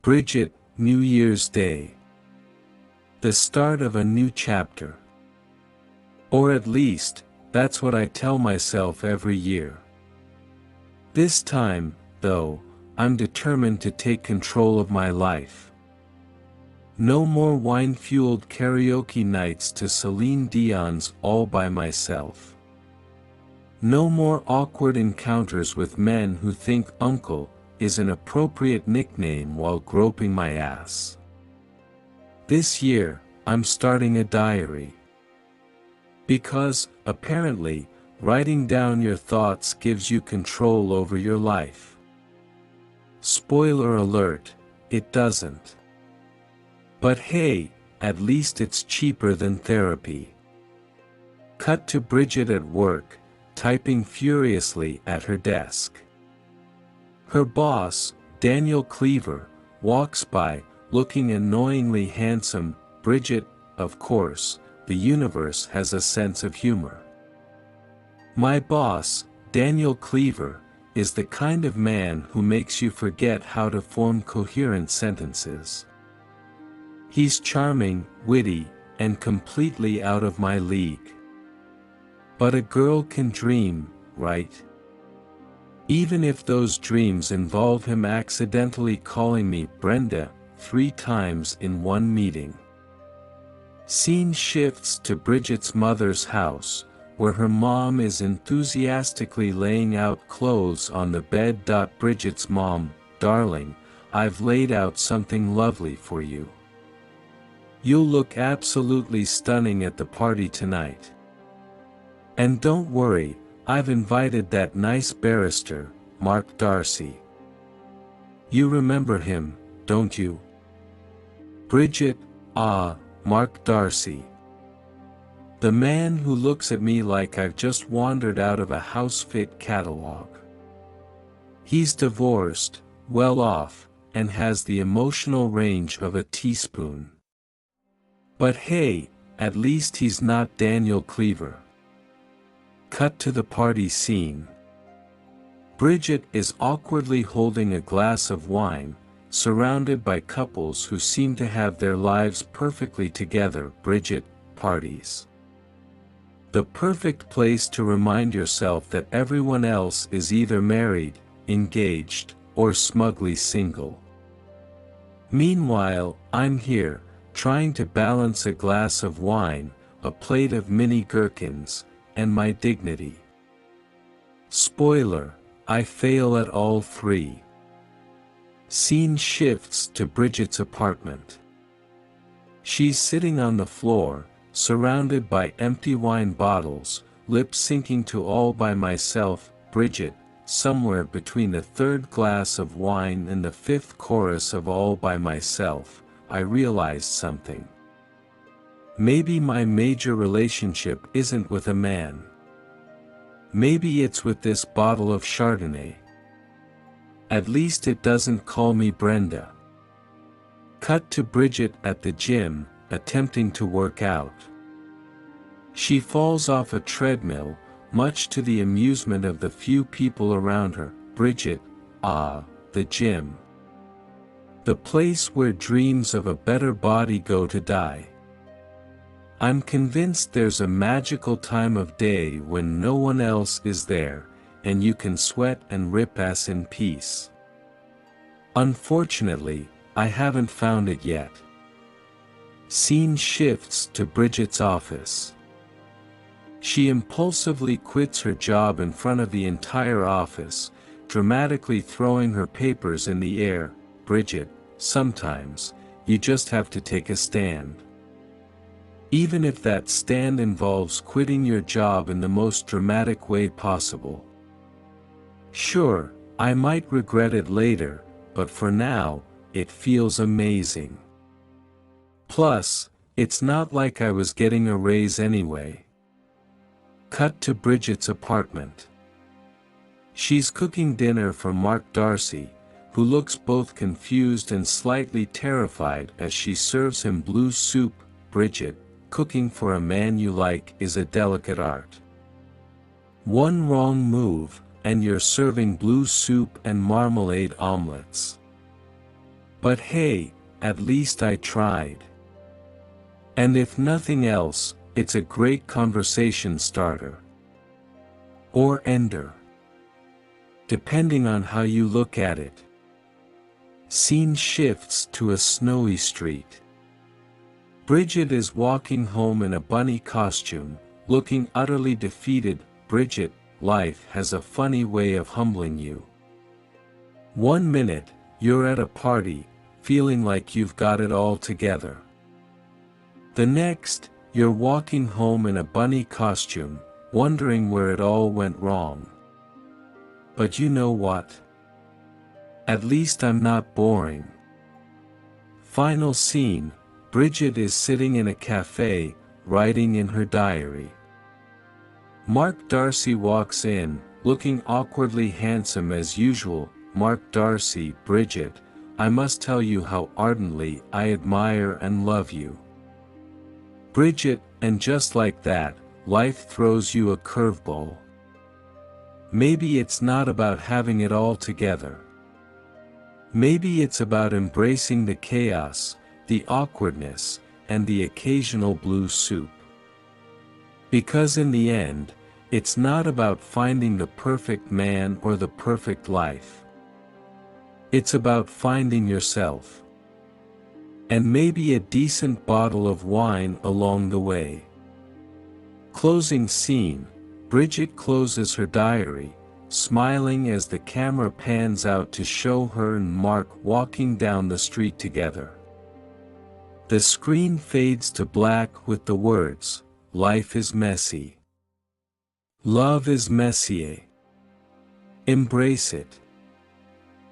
Bridget, New Year's Day. The start of a new chapter. Or at least, that's what I tell myself every year. This time, though, I'm determined to take control of my life. No more wine-fueled karaoke nights to Celine Dion's All by Myself. No more awkward encounters with men who think uncle is an appropriate nickname while groping my ass. This year, I'm starting a diary. Because, apparently, writing down your thoughts gives you control over your life. Spoiler alert, it doesn't. But hey, at least it's cheaper than therapy. Cut to Bridget at work, typing furiously at her desk. Her boss, Daniel Cleaver, walks by, looking annoyingly handsome. Bridget, of course, the universe has a sense of humor. My boss, Daniel Cleaver, is the kind of man who makes you forget how to form coherent sentences. He's charming, witty, and completely out of my league. But a girl can dream, right? Even if those dreams involve him accidentally calling me Brenda 3 times in one meeting. Scene shifts to Bridget's mother's house, where her mom is enthusiastically laying out clothes on the bed. Bridget's mom, darling, I've laid out something lovely for you. You'll look absolutely stunning at the party tonight. And don't worry, I've invited that nice barrister, Mark Darcy. You remember him, don't you? Bridget, Mark Darcy. The man who looks at me like I've just wandered out of a house-fit catalog. He's divorced, well off, and has the emotional range of a teaspoon. But hey, at least he's not Daniel Cleaver. Cut to the party scene. Bridget is awkwardly holding a glass of wine, surrounded by couples who seem to have their lives perfectly together. Bridget, parties. The perfect place to remind yourself that everyone else is either married, engaged, or smugly single. Meanwhile, I'm here, trying to balance a glass of wine, a plate of mini gherkins, and my dignity. Spoiler, I fail at all 3. Scene shifts to Bridget's apartment. She's sitting on the floor, surrounded by empty wine bottles, lip-syncing to All by Myself. Bridget, somewhere between the 3rd glass of wine and the 5th chorus of All by Myself, I realized something. Maybe my major relationship isn't with a man. Maybe it's with this bottle of Chardonnay. At least it doesn't call me Brenda. Cut to Bridget at the gym, attempting to work out. She falls off a treadmill, much to the amusement of the few people around her. Bridget, the gym. The place where dreams of a better body go to die. I'm convinced there's a magical time of day when no one else is there, and you can sweat and rip ass in peace. Unfortunately, I haven't found it yet. Scene shifts to Bridget's office. She impulsively quits her job in front of the entire office, dramatically throwing her papers in the air. Bridget, sometimes, you just have to take a stand. Even if that stand involves quitting your job in the most dramatic way possible. Sure, I might regret it later, but for now, it feels amazing. Plus, it's not like I was getting a raise anyway. Cut to Bridget's apartment. She's cooking dinner for Mark Darcy, who looks both confused and slightly terrified as she serves him blue soup. Bridget, cooking for a man you like is a delicate art. One wrong move, and you're serving blue soup and marmalade omelets. But hey, at least I tried. And if nothing else, it's a great conversation starter. Or ender. Depending on how you look at it. Scene shifts to a snowy street. Bridget is walking home in a bunny costume, looking utterly defeated. Bridget, life has a funny way of humbling you. 1 minute, you're at a party, feeling like you've got it all together. The next, you're walking home in a bunny costume, wondering where it all went wrong. But you know what? At least I'm not boring. Final scene, Bridget is sitting in a cafe, writing in her diary. Mark Darcy walks in, looking awkwardly handsome as usual. Mark Darcy, Bridget, I must tell you how ardently I admire and love you. Bridget, and just like that, life throws you a curveball. Maybe it's not about having it all together. Maybe it's about embracing the chaos, the awkwardness, and the occasional blue soup. Because in the end, it's not about finding the perfect man or the perfect life. It's about finding yourself. And maybe a decent bottle of wine along the way. Closing scene, Bridget closes her diary, smiling as the camera pans out to show her and Mark walking down the street together. The screen fades to black with the words, "Life is messy. Love is messier. Embrace it."